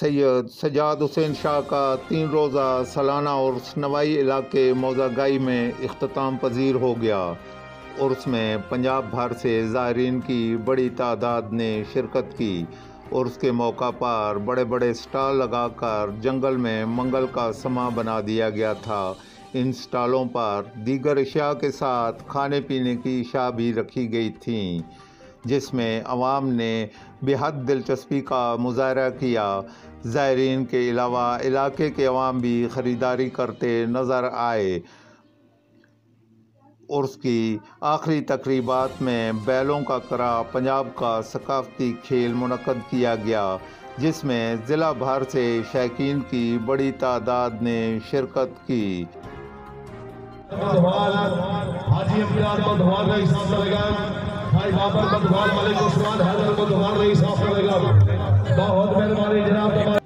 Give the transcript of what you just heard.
सैयद सजाद हुसैन शाह का 3 रोज़ा सालाना उर्स नवाई इलाके मोज़ा गाही में इख्तिताम पजीर हो गया। उर्स में पंजाब भर से ज़ायरीन की बड़ी तादाद ने शिरकत की। उर्स के मौका पर बड़े बड़े स्टॉल लगाकर जंगल में मंगल का समा बना दिया गया था। इन स्टॉलों पर दीगर अशिया के साथ खाने पीने की अशिया भी रखी गई थीं, जिसमें अवाम ने बेहद दिलचस्पी का मुजाहरा किया। ज़ायरीन के अलावा इलाके के अवाम भी ख़रीदारी करते नज़र आए। उर्स की आखिरी तकरीबात में बैलों का कराह पंजाब का सकाफ़ती खेल मुनक़्क़द किया गया, जिसमें ज़िला भर से शौकीन की बड़ी तादाद ने शिरकत की। बहुत मेहरबानी जनाब।